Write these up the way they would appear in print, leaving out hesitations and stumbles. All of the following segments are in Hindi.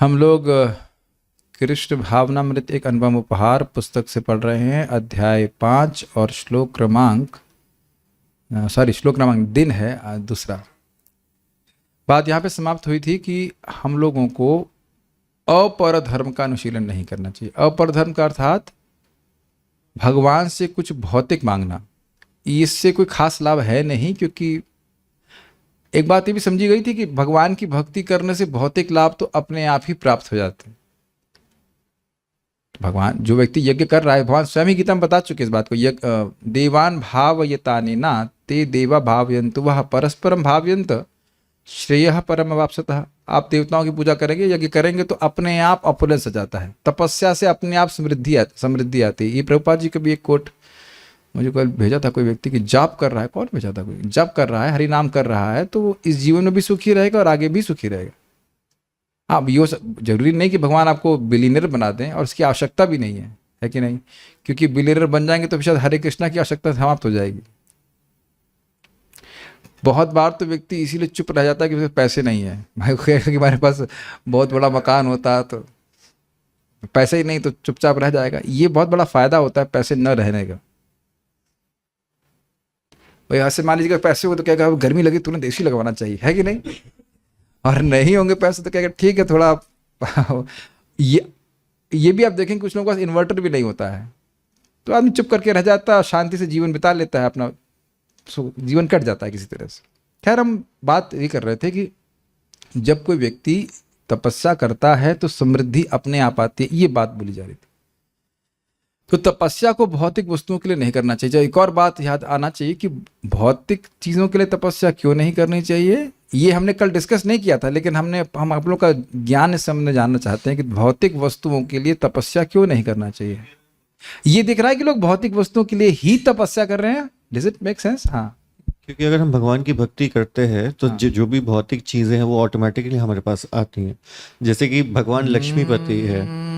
हम लोग कृष्ण भावनामृत एक अनुपम उपहार पुस्तक से पढ़ रहे हैं, अध्याय 5 और श्लोक क्रमांक दिन है दूसरा। बात यहाँ पे समाप्त हुई थी कि हम लोगों को अपर धर्म का अनुशीलन नहीं करना चाहिए। अपर धर्म का अर्थात भगवान से कुछ भौतिक मांगना, इससे कोई खास लाभ है नहीं, क्योंकि एक बात ये भी समझी गई थी कि भगवान की भक्ति करने से भौतिक लाभ तो अपने आप ही प्राप्त हो जाते हैं। भगवान जो व्यक्ति यज्ञ कर रहा है, भगवान स्वयं ही गीता में बता चुके इस बात को, देवान भावयतानि ना ते देवा भावयन्तु वह परस्परम भावयन्त श्रेयः परम अवाप्स्यतः। आप देवताओं की पूजा करेंगे, यज्ञ करेंगे तो अपने आप अपुलेंस हो जाता है, तपस्या से अपने आप समृद्धि आती है। ये प्रभुपाद जी का भी एक कोट मुझे कल भेजा था, कोई व्यक्ति की जाप कर रहा है, कौन भेजा था, कोई जाप कर रहा है, हरि नाम कर रहा है, तो वो इस जीवन में भी सुखी रहेगा और आगे भी सुखी रहेगा। अब ये जरूरी नहीं कि भगवान आपको बिलीनियर बना दें, और उसकी आवश्यकता भी नहीं है कि नहीं, क्योंकि बिलीनियर बन जाएंगे तो शायद हरे कृष्णा की आवश्यकता समाप्त हो जाएगी। बहुत बार तो व्यक्ति इसीलिए चुप रह जाता है कि उसके पैसे नहीं है। भाई कि हमारे पास बहुत बड़ा मकान होता तो पैसे ही नहीं तो चुपचाप रह जाएगा। ये बहुत बड़ा फायदा होता है पैसे न रहने का। भाई ऐसे मान लीजिएगा पैसे हो तो क्या कहा, गर्मी लगी तुरंत एसी लगवाना चाहिए, है कि नहीं, और नहीं होंगे पैसे तो क्या ठीक है थोड़ा ये भी आप देखें कुछ लोगों के पास इन्वर्टर भी नहीं होता है, तो आदमी चुप करके रह जाता है, शांति से जीवन बिता लेता है, अपना जीवन कट जाता है किसी तरह से। खैर हम बात ये कर रहे थे कि जब कोई व्यक्ति तपस्या करता है तो समृद्धि अपने आप आती है, ये बात बोली जा रही थी। तो तपस्या को भौतिक वस्तुओं के लिए नहीं करना चाहिए। एक और बात याद आना चाहिए कि भौतिक चीज़ों के लिए तपस्या क्यों नहीं करनी चाहिए, ये हमने कल डिस्कस नहीं किया था, लेकिन हम आप लोगों का ज्ञान इस समय जानना चाहते हैं कि भौतिक वस्तुओं के लिए तपस्या क्यों नहीं करना चाहिए। ये दिख रहा है कि लोग भौतिक वस्तुओं के लिए ही तपस्या कर रहे हैं। Does it make sense? हाँ, क्योंकि अगर हम भगवान की भक्ति करते हैं तो जो भी भौतिक चीजें हैं वो ऑटोमेटिकली हमारे पास आती हैं। जैसे कि भगवान लक्ष्मीपति है।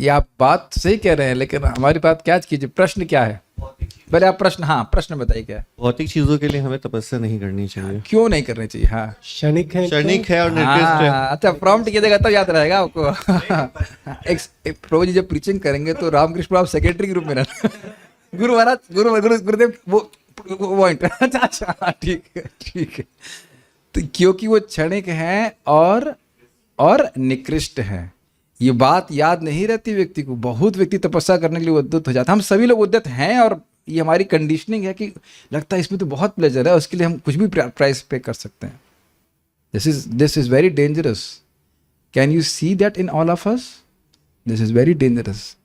ये आप बात सही कह रहे हैं, लेकिन हमारी बात क्या कीजिए, प्रश्न क्या है पहले आप प्रश्न बताइए क्या है। भौतिक चीजों के लिए हमें तपस्या नहीं करनी चाहिए। क्यों नहीं करनी चाहिए? हाँ, क्षणिक है और निर्दिष्ट है। अच्छा, प्रॉम्प्ट कीजिएगा तब याद रहेगा आपको। एक प्रभु जी जब प्रीचिंग करेंगे तो रामकृष्ण आप सेक्रेटरी के रूप में रहना। गुरु महाराज गुरुदेव वो पॉइंट। अच्छा ठीक है। तो क्योंकि वो क्षणिक है और निकृष्ट है, ये बात याद नहीं रहती व्यक्ति को। बहुत व्यक्ति तपस्या करने के लिए उद्यत हो जाता है। हम सभी लोग उद्यत हैं, और ये हमारी कंडीशनिंग है कि लगता है इसमें तो बहुत प्लेजर है, उसके लिए हम कुछ भी प्राइस पे कर सकते हैं। This is very dangerous. Can you see that in all of us? This is very dangerous.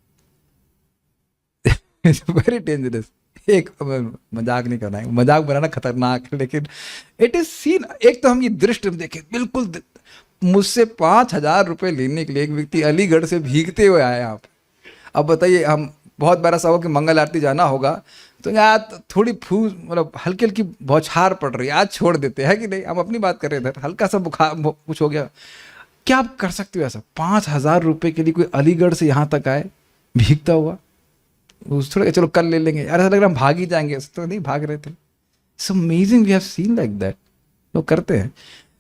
Very dangerous. एक मजाक नहीं करना है, मजाक बनाना खतरनाक है, लेकिन इट इज सीन। एक तो हम ये दृष्टि देखें, बिल्कुल मुझसे 5,000 रुपये लेने के लिए एक व्यक्ति अलीगढ़ से भीगते हुए आए। आप अब बताइए, हम बहुत बार ऐसा हो कि मंगल आरती जाना होगा तो यार थोड़ी मतलब हल्की हल्की बौछार पड़ रही है, आज छोड़ देते हैं कि नहीं। हम अपनी बात कर रहे थे, हल्का सा बुखार कुछ हो गया, क्या आप कर सकते हो ऐसा? 5,000 रुपये के लिए कोई अलीगढ़ से यहाँ तक आए भीगता हुआ, थोड़ा चलो कल ले लेंगे यार, ऐसा लग रहा हम भाग ही जाएंगे, तो नहीं भाग रहे थे। It's amazing, we have seen like that. लोग करते हैं,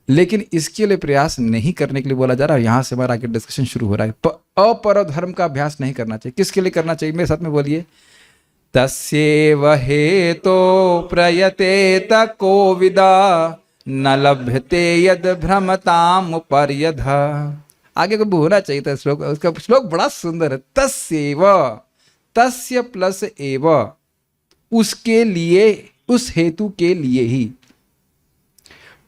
लेकिन इसके लिए प्रयास नहीं करने के लिए बोला जा रहा है। यहाँ से हमारा आगे डिस्कशन शुरू हो रहा है। अपर धर्म का अभ्यास नहीं करना चाहिए। किसके लिए करना चाहिए? मेरे साथ में बोलिए। तस्यैव हेतो प्रयतेत कोविदा न लभ्यते यद भ्रमताम पर्यध। आगे को होना चाहिए था श्लोक, उसका श्लोक बड़ा सुंदर है। तस्यैव, तस्य प्लस एव, उसके लिए, उस हेतु के लिए ही,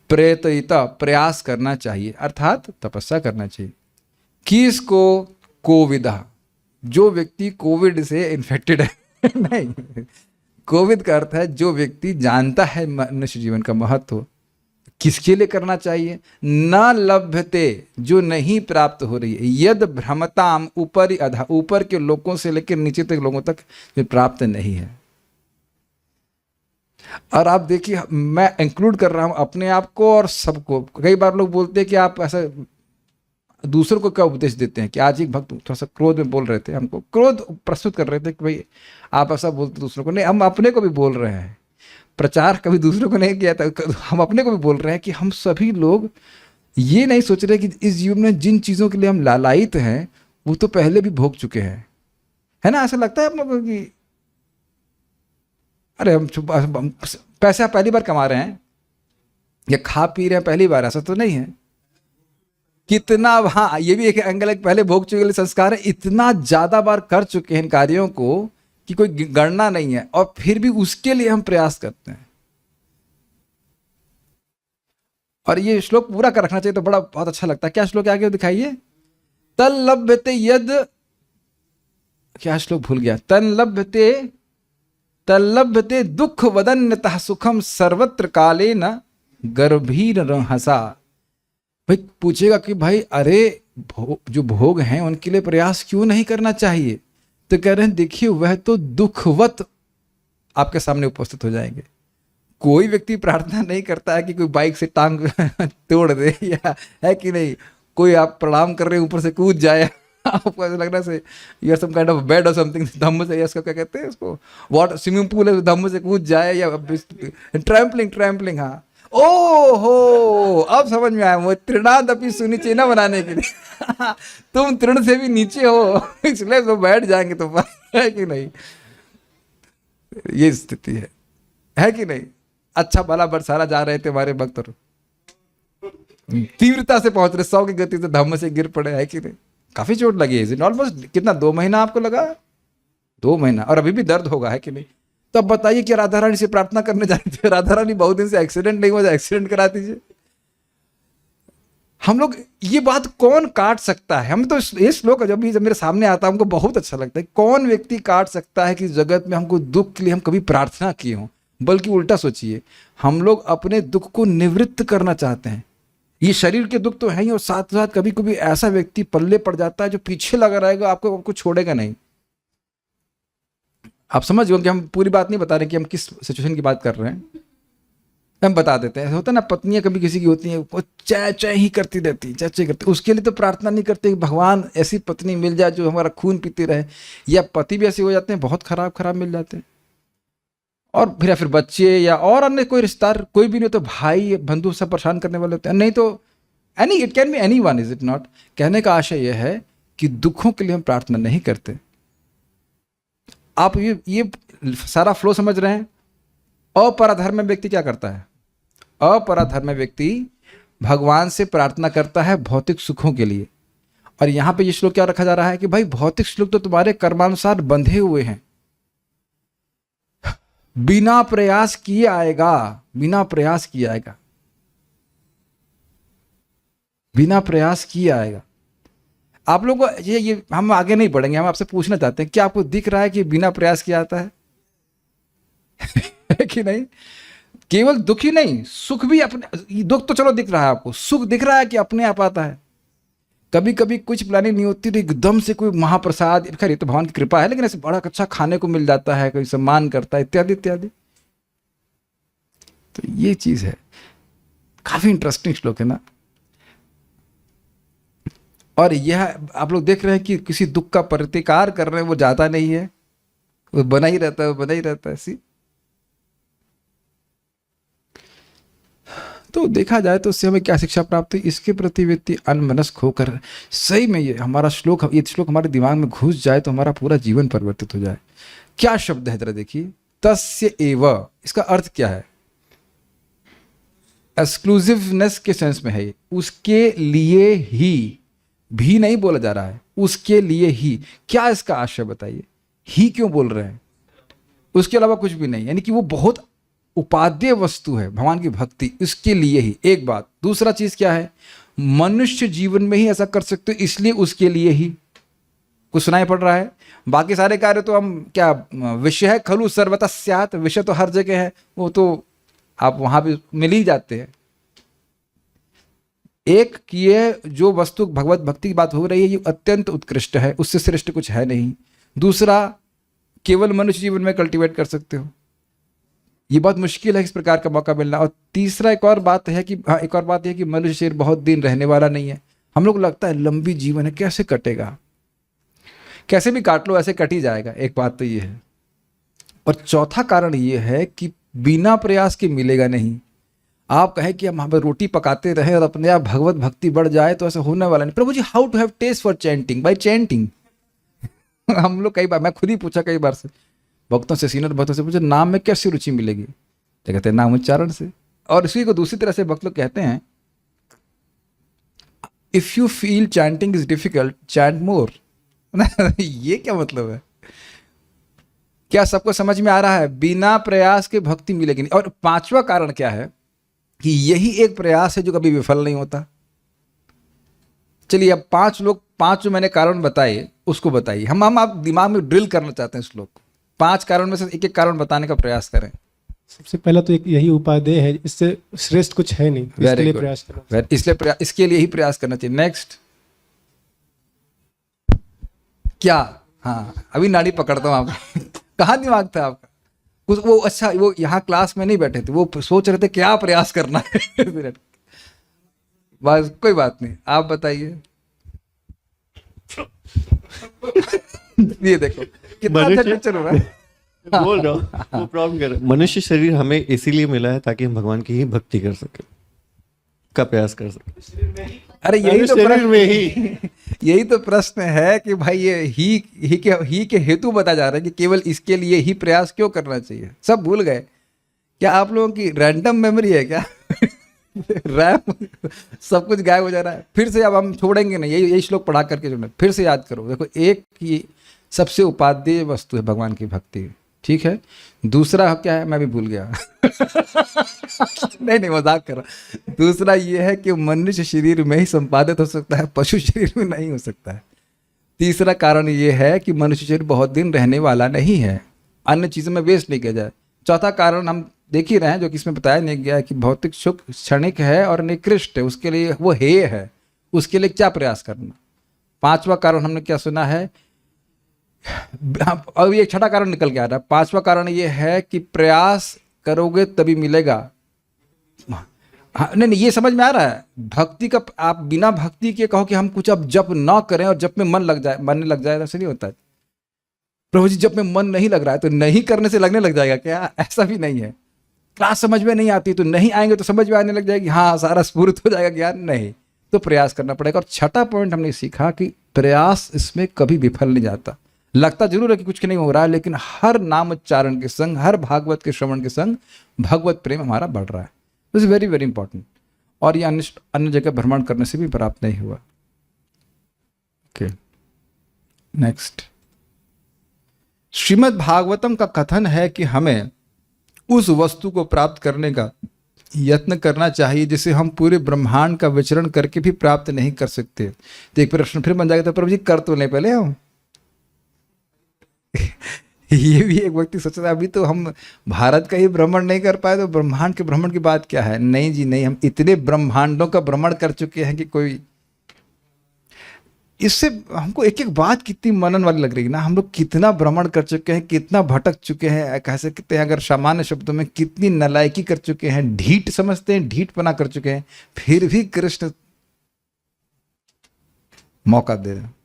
प्रयतयिता प्रयास करना चाहिए, अर्थात तपस्या करना चाहिए। किसको? कोविदा, जो व्यक्ति कोविड से इन्फेक्टेड है। नहीं, कोविद का अर्थ है जो व्यक्ति जानता है मनुष्य जीवन का महत्व। किसके लिए करना चाहिए? न लभ्यते, जो नहीं प्राप्त हो रही है, यद भ्रमताम, ऊपर अधा, ऊपर के लोगों से लेकर नीचे तक लोगों तक जो प्राप्त नहीं है। और आप देखिए, मैं इंक्लूड कर रहा हूं अपने आप को और सबको। कई बार लोग बोलते हैं कि आप ऐसा दूसरों को क्या उपदेश देते हैं कि आज एक भक्त थोड़ा सा क्रोध में बोल रहे थे, हमको क्रोध प्रस्तुत कर रहे थे कि भाई आप ऐसा बोलते दूसरों को। नहीं, हम अपने को भी बोल रहे हैं। प्रचार कभी दूसरों को नहीं किया था, हम अपने को भी बोल रहे हैं कि हम सभी लोग ये नहीं सोच रहे कि इस जीवन में जिन चीज़ों के लिए हम लालायित हैं वो तो पहले भी भोग चुके हैं, है ना? ऐसा लगता है आप लोगों को कि अरे हम पैसा पहली बार कमा रहे हैं या खा पी रहे हैं पहली बार, ऐसा तो नहीं है। कितना, हाँ ये भी एक एंगल है, पहले भोग चुके संस्कार है, इतना ज्यादा बार कर चुके हैं इन कार्यों को कि कोई गणना नहीं है, और फिर भी उसके लिए हम प्रयास करते हैं। और ये श्लोक पूरा कर रखना चाहिए तो बड़ा बहुत अच्छा लगता है। क्या श्लोक आगे दिखाइए? तल्लभ्यते यद, क्या श्लोक भूल गया, तल्लभ्यते दुख वदन्यतः सुखम सर्वत्र काले न गर्भीर हंसा। भाई पूछेगा कि भाई अरे जो भोग हैं उनके लिए प्रयास क्यों नहीं करना चाहिए? तो कह रहे हैं देखिए वह तो दुखवत आपके सामने उपस्थित हो जाएंगे। कोई व्यक्ति प्रार्थना नहीं करता है कि कोई बाइक से टांग तोड़ दे, या है कि नहीं, कोई आप प्रणाम कर रहे हैं ऊपर से कूद जाए, आपको ऐसा लग रहा है you are some kind of bed और समथिंग, धम्म से, इसको क्या कहते हैं, इसको वाटर स्विमिंग पूल है, धम्म से कूद जाए, या ट्रैम्पलिंग, हाँ। ओ हो, अब समझ में आया, वो तृणादपि सुनिचे न बनाने के लिए तुम तृण से भी नीचे हो, इसलिए तो बैठ जाएंगे तुम, है कि नहीं? ये स्थिति है कि नहीं? अच्छा भला बरसाना जा रहे थे हमारे भक्त और तीव्रता से पहुंच रहे, 100 की गति से धम्म से गिर पड़े, है कि नहीं? काफी चोट लगी है, ऑलमोस्ट कितना 2 महीना आपको लगा? 2 महीना, और अभी भी दर्द होगा, है कि नहीं? तो अब बताइए कि राधा रानी से प्रार्थना करने जा रहे थे, राधा रानी बहुत दिन से एक्सीडेंट नहीं हुआ, एक्सीडेंट करा दीजिए। हम लोग, ये बात कौन काट सकता है? हम तो ये श्लोक जब भी मेरे सामने आता है हमको बहुत अच्छा लगता है। कौन व्यक्ति काट सकता है कि जगत में हमको दुख के लिए हम कभी प्रार्थना किए हों? बल्कि उल्टा सोचिए, हम लोग अपने दुख को निवृत्त करना चाहते हैं। ये शरीर के दुख तो है ही, और साथ साथ कभी कभी ऐसा व्यक्ति पल्ले पड़ जाता है जो पीछे लगा रहेगा, आपको छोड़ेगा नहीं। आप समझ गए कि हम पूरी बात नहीं बता रहे कि हम किस सिचुएशन की बात कर रहे हैं, हम बता देते हैं। होता है ना, पत्नियां कभी किसी की होती हैं, वो चाय चाय ही करती रहती, चाय चाय करती, उसके लिए तो प्रार्थना नहीं करते कि भगवान ऐसी पत्नी मिल जाए जो हमारा खून पीती रहे, या पति भी ऐसे हो जाते हैं, बहुत खराब मिल जाते हैं, और फिर बच्चे या और अन्य कोई रिश्तेदार, कोई भी नहीं तो भाई बंधु सब परेशान करने वाले होते हैं। नहीं तो it can be any one, is it not? कहने का आशय यह है कि दुखों के लिए हम प्रार्थना नहीं करते। आप ये सारा फ्लो समझ रहे हैं? अपराधर्म व्यक्ति क्या करता है? अपराधर्म व्यक्ति भगवान से प्रार्थना करता है भौतिक सुखों के लिए। और यहां पे ये श्लोक क्या रखा जा रहा है कि भाई भौतिक सुख तो तुम्हारे कर्मानुसार बंधे हुए हैं, बिना प्रयास किए आएगा, बिना प्रयास किए आएगा, बिना प्रयास किए आएगा। आप लोगों को ये हम आगे नहीं बढ़ेंगे, हम आपसे पूछना चाहते हैं, क्या आपको दिख रहा है कि बिना प्रयास किया आता है? कि नहीं? केवल दुख ही नहीं, सुख भी अपने, दुख तो चलो दिख रहा है आपको, सुख दिख रहा है कि अपने आप आता है। कभी कभी कुछ प्लानिंग नहीं होती तो एकदम से कोई महाप्रसाद, खैर ये तो भगवान की कृपा है, लेकिन ऐसे बड़ा अच्छा खाने को मिल जाता है, कोई सम्मान करता है, इत्यादि इत्यादि। तो ये चीज है, काफी इंटरेस्टिंग श्लोक है ना। और यह आप लोग देख रहे हैं कि किसी दुख का प्रतिकार कर रहे हैं, वो जाता नहीं है, वो बना ही रहता है, वो बना ही रहता है। सी तो देखा जाए तो उससे हमें क्या शिक्षा प्राप्त हुई? इसके प्रति व्यक्ति अनमनस्क होकर, सही में ये श्लोक हमारे दिमाग में घुस जाए तो हमारा पूरा जीवन परिवर्तित हो जाए। क्या शब्द है जरा देखिए, तस्य एव, इसका अर्थ क्या है? एक्सक्लूसिवनेस के सेंस में है ये, उसके लिए ही, भी नहीं बोला जा रहा है, उसके लिए ही। क्या इसका आशय बताइए? ही क्यों बोल रहे हैं? उसके अलावा कुछ भी नहीं, यानी कि वो बहुत उपादेय वस्तु है भगवान की भक्ति, इसके लिए ही। एक बात, दूसरा चीज क्या है? मनुष्य जीवन में ही ऐसा कर सकते हो, इसलिए उसके लिए ही। कुछ सुनाई पड़ रहा है? बाकी सारे कार्य तो हम क्या, विषय है खलु सर्वतः स्यात्, विषय तो हर जगह है, वो तो आप वहां भी मिल ही जाते हैं। एक किए जो वस्तु भगवत भक्ति की बात हो रही है, ये अत्यंत उत्कृष्ट है, उससे श्रेष्ठ कुछ है नहीं। दूसरा, केवल मनुष्य जीवन में कल्टीवेट कर सकते हो, ये बहुत मुश्किल है इस प्रकार का मौका मिलना। और तीसरा एक और बात है कि मनुष्य शरीर बहुत दिन रहने वाला नहीं है। हम लोग लगता है लंबी जीवन है, कैसे कटेगा? कैसे भी काट लो ऐसे कट ही जाएगा, एक बात तो ये है। और चौथा कारण ये है कि बिना प्रयास के मिलेगा नहीं। आप कहें कि हम यहाँ पर रोटी पकाते रहे और अपने आप भगवत भक्ति बढ़ जाए तो ऐसा होने वाला नहीं। Prabhu ji, how to have taste for chanting? By chanting. हम लोग कई बार, मैं खुद ही पूछा कई बार से भक्तों से, सीनियर भक्तों से पूछा, नाम में कैसी रुचि मिलेगी? तो कहते हैं नाम उच्चारण से। और इसी को दूसरी तरह से भक्त लोग कहते हैं, if you feel chanting is difficult, chant more. ये क्या मतलब है? क्या सबको समझ में आ रहा है? बिना प्रयास के भक्ति मिलेगी नहीं। और पांचवा कारण क्या है कि यही एक प्रयास है जो कभी विफल नहीं होता। चलिए अब पांच जो मैंने कारण बताए उसको बताइए। हम आप दिमाग में ड्रिल करना चाहते हैं श्लोक। 5 कारण में से एक एक कारण बताने का प्रयास करें। सबसे पहला तो एक यही उपादेय है, इससे श्रेष्ठ कुछ है नहीं, इसके लिए प्रयास करना। इसके लिए ही प्रयास करना चाहिए। नेक्स्ट क्या? हाँ, अभी नाड़ी पकड़ता हूँ आपका। कहाँ दिमाग था आपका? कुछ वो अच्छा, वो यहाँ क्लास में नहीं बैठे थे, वो सोच रहे थे क्या प्रयास करना है। बस कोई बात नहीं, आप बताइए। ये देखो कितना अच्छा टीचर हो रहा है। बोल रहा हूँ, वो प्रॉब्लम कर रहा है। मनुष्य शरीर हमें इसीलिए मिला है ताकि हम भगवान की ही भक्ति कर सके, का प्रयास कर सके। अरे यही तो शरीर में ही यही तो प्रश्न है कि भाई ये ही के हेतु बताया जा रहा है कि केवल इसके लिए ही प्रयास क्यों करना चाहिए। सब भूल गए क्या? आप लोगों की रैंडम मेमोरी है क्या? रैम सब कुछ गायब हो जा रहा है। फिर से अब हम छोड़ेंगे नहीं, यही श्लोक पढ़ा करके जो फिर से याद करो। देखो, एक की सबसे उपादेय वस्तु है भगवान की भक्ति, ठीक है। दूसरा क्या है, मैं भी भूल गया। नहीं मजाक कर रहा। दूसरा ये है कि मनुष्य शरीर में ही संपादित हो सकता है, पशु शरीर में नहीं हो सकता है। तीसरा कारण ये है कि मनुष्य शरीर बहुत दिन रहने वाला नहीं है, अन्य चीज़ों में वेस्ट नहीं किया जाए। चौथा कारण हम देख ही रहे हैं, जो कि इसमें बताया नहीं गया है कि भौतिक सुख क्षणिक है और निकृष्ट है, उसके लिए वो हेय है, उसके लिए क्या प्रयास करना। पांचवा कारण हमने क्या सुना है? अब ये छठा कारण निकल के आ रहा है। पांचवा कारण ये है कि प्रयास करोगे तभी मिलेगा। हाँ, नहीं ये समझ में आ रहा है। भक्ति का, आप बिना भक्ति के कहो कि हम कुछ अब जप ना करें और जप में मन लग जाए, ऐसा नहीं होता है। प्रभु जी, जब में मन नहीं लग रहा है तो नहीं करने से लगने लग जाएगा क्या? ऐसा भी नहीं है। क्लास समझ में नहीं आती तो नहीं आएंगे तो समझ में आने लग जाएगी, हाँ सारा स्फूर्त हो जाएगा ज्ञान। नहीं, तो प्रयास करना पड़ेगा। और छठा पॉइंट हमने सीखा कि प्रयास इसमें कभी विफल नहीं जाता। लगता जरूर है कि कुछ नहीं हो रहा है, लेकिन हर नाम उच्चारण के संग, हर भागवत के श्रवण के संग भगवत प्रेम हमारा बढ़ रहा है। This is very very important. और ये अन्य जगह भ्रमण करने से भी प्राप्त नहीं हुआ। Okay, next. श्रीमद् भागवतम का कथन है कि हमें उस वस्तु को प्राप्त करने का यत्न करना चाहिए जिसे हम पूरे ब्रह्मांड का विचरण करके भी प्राप्त नहीं कर सकते। तो एक प्रश्न फिर बन जाएगा, तो प्रभु जी कर तो नहीं पहले हम। ये भी एक व्यक्ति सोच रहा है, अभी तो हम भारत का ही भ्रमण नहीं कर पाए तो ब्रह्मांड के भ्रमण की बात क्या है? नहीं जी नहीं, हम इतने ब्रह्मांडों का भ्रमण कर चुके हैं कि कोई, इससे हमको एक एक बात कितनी मनन वाली लग रही है ना। हम लोग कितना भ्रमण कर चुके हैं, कितना भटक चुके हैं, कह सकते हैं अगर सामान्य शब्दों में कितनी नालायकी कर चुके हैं, ढीठ समझते हैं, ढीठपना कर चुके हैं, फिर भी कृष्ण मौका दे रहे हैं।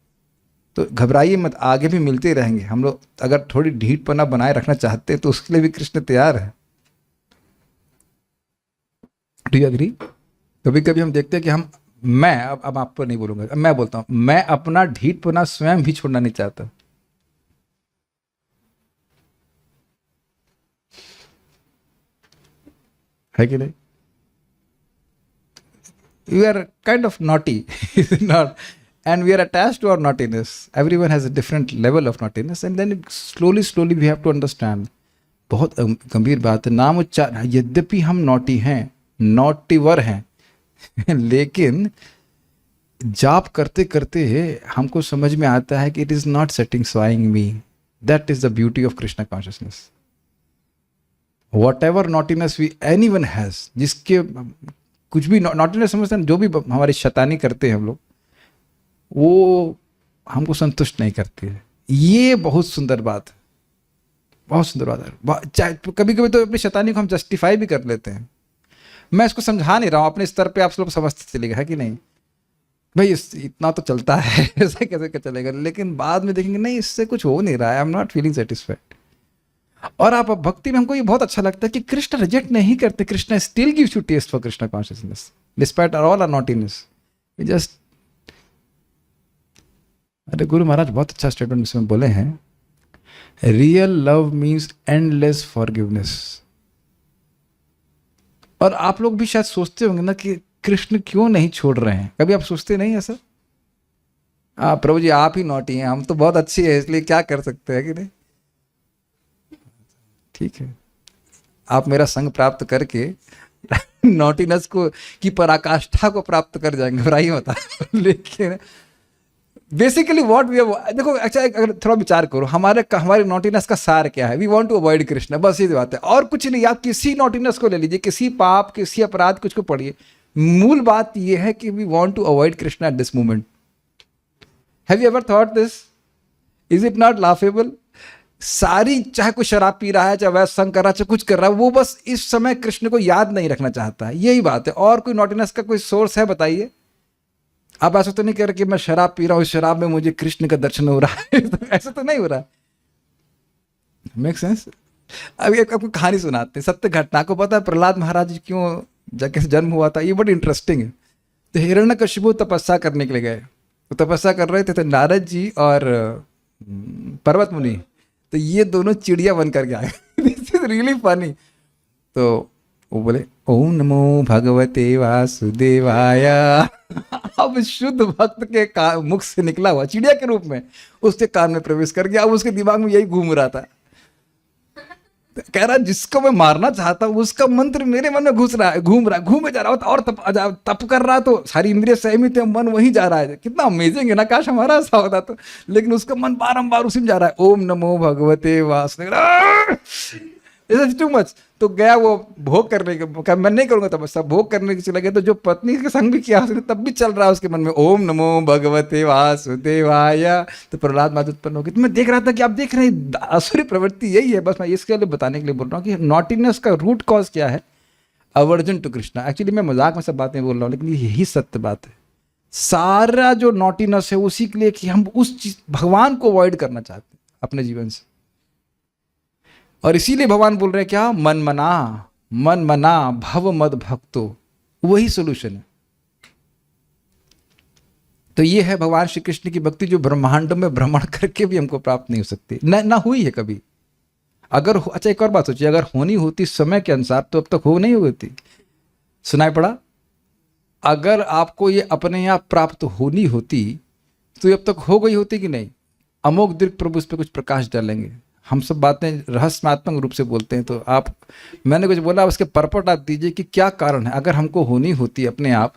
तो घबराइए मत, आगे भी मिलते रहेंगे। हम लोग अगर थोड़ी ढीठपना बनाए रखना चाहते हैं तो उसके लिए भी कृष्ण तैयार है। Do you agree? कभी कभी हम देखते हैं कि हम, मैं अब आप पर नहीं बोलूंगा, मैं बोलता हूं, मैं अपना ढीठपना स्वयं भी छोड़ना नहीं चाहता। है कि नहीं? You are kind of naughty, not, and we are attached to our naughtiness. Everyone has a different level of naughtiness, and then slowly we have to understand. बहुत गंभीर बात है। नाम उच्चारण, यद्यपि हम नॉटी हैं, नॉटीवर हैं, लेकिन जाप करते करते हमको समझ में आता है कि it is not satisfying me. That is the beauty of Krishna consciousness. Whatever naughtiness we anyone has, जिसके कुछ भी नॉटीनेस समझते हैं, जो भी हमारी शैतानी करते हैं हम लोग, वो हमको संतुष्ट नहीं करती है। ये बहुत सुंदर बात है, बहुत सुंदर बात है। कभी कभी तो अपनी शैतानी को हम जस्टिफाई भी कर लेते हैं। मैं इसको समझा नहीं रहा हूँ, अपने स्तर पे आप लोग समझते चलेगा, है कि नहीं भाई? इतना तो चलता है, ऐसा कैसे क्या चलेगा? लेकिन बाद में देखेंगे नहीं, इससे कुछ हो नहीं रहा है, I am not feeling satisfied. और आप भक्ति में हमको ये बहुत अच्छा लगता है कि कृष्ण रिजेक्ट नहीं करते, Krishna still gives you taste for Krishna consciousness despite all our naughtiness. Just अरे गुरु महाराज बहुत अच्छा स्टेटमेंट इसमें बोले हैं, real love means endless forgiveness. और आप लोग भी शायद सोचते होंगे ना कि कृष्ण क्यों नहीं छोड़ रहे हैं, कभी आप सोचते नहीं ऐसा? प्रभु जी आप ही नॉटी हैं, हम तो बहुत अच्छे हैं इसलिए क्या कर सकते हैं कि नहीं? ठीक है, आप मेरा संग प्राप्त करके नॉटीनेस को की पराकाष्ठा को प्राप्त कर जाएंगे, बुराई होता लेकिन बेसिकली व्हाट वी देखो, अच्छा अगर थोड़ा विचार करो, हमारे नॉटीनेस का सार क्या है? We want to avoid Krishna, बस ये बात है, और कुछ नहीं। आप किसी नॉटीनेस को ले लीजिए, किसी पाप, किसी अपराध, कुछ को पढ़िए, मूल बात ये है कि we want to avoid Krishna at this moment. Have you ever thought this? Is it not laughable? सारी, चाहे कोई शराब पी रहा है, चाहे वैसे संग कर रहा है, चाहे कुछ कर रहा है, वो बस इस समय कृष्ण को याद नहीं रखना चाहता है, यही बात है। और कोई नॉटीनेस का कोई सोर्स है बताइए? आप ऐसा तो नहीं कर कि मैं शराब पी रहा हूँ, इस शराब में मुझे कृष्ण का दर्शन हो रहा है ऐसा तो नहीं हो रहा। Make sense? अभी आपको कहानी सुनाते हैं, सत्य घटना। को पता है प्रहलाद महाराज जी क्यों कैसे जन्म हुआ था? ये बड़ी इंटरेस्टिंग है। तो हिरण्यकशिपु तपस्या करने के लिए गए, तो तपस्या कर रहे थे, तो नारद जी और पर्वत मुनि, तो ये दोनों चिड़िया बन करके आए दिस इज रियली फनी। तो वो बोले ओम नमो भगवते वासुदेवाय अब शुद्ध भक्त के मुख से निकला हुआ चिड़िया के रूप में उसके कान में प्रवेश कर गया। अब उसके दिमाग में यही घूम रहा था, कह रहा जिसको मैं मारना चाहता हूँ उसका मंत्र मेरे मन में घुस रहा है, घूमे जा रहा है, और तप कर रहा, तो सारी इंद्रिय सहमित है, मन वहीं जा रहा है। कितना अमेजिंग है ना, काश हमारा ऐसा होता तो। लेकिन उसका मन बारंबार उसी में जा रहा है, ओम नमो भगवते वासुदेवाय, टू मच। तो गया वो भोग करने के, मैं नहीं करूंगा तपस्या, भोग करने के चला गया। तो जो पत्नी के संग भी किया उसने, तब भी चल रहा है उसके मन में ओम नमो भगवते वासुदेवाय। तो प्रहलाद महाराज उत्पन्न हो गए। तो मैं देख रहा था कि आप देख रहे हैं असुरी प्रवृत्ति यही है। बस मैं इसके लिए बताने के लिए बोल रहा हूँ कि नॉटीनेस का रूट कॉज क्या है? Aversion to Krishna. एक्चुअली मैं मजाक में सब बातें बोल रहा हूँ, लेकिन यही सत्य बात है। सारा जो नॉटीनेस है उसी के लिए कि हम उस चीज भगवान को अवॉइड करना चाहते हैं अपने जीवन से। और इसीलिए भगवान बोल रहे हैं क्या? मन मना भव मद भक्तो, वही सोल्यूशन है। तो ये है भगवान श्री कृष्ण की भक्ति, जो ब्रह्मांड में भ्रमण करके भी हमको प्राप्त नहीं हो सकती, ना हुई है कभी। अगर अच्छा एक और बात सोचिए, अगर होनी होती समय के अनुसार तो अब तक हो नहीं होती। सुनाई पड़ा? अगर आपको ये अपने यहाँ प्राप्त होनी होती तो अब तक हो गई होती कि नहीं? अमोघ दीर्घ प्रभु उस पर कुछ प्रकाश डालेंगे। हम सब बातें रहस्यात्मक रूप से बोलते हैं, तो आप, मैंने कुछ बोला, उसके परपट आप दीजिए कि क्या कारण है। अगर हमको होनी होती अपने आप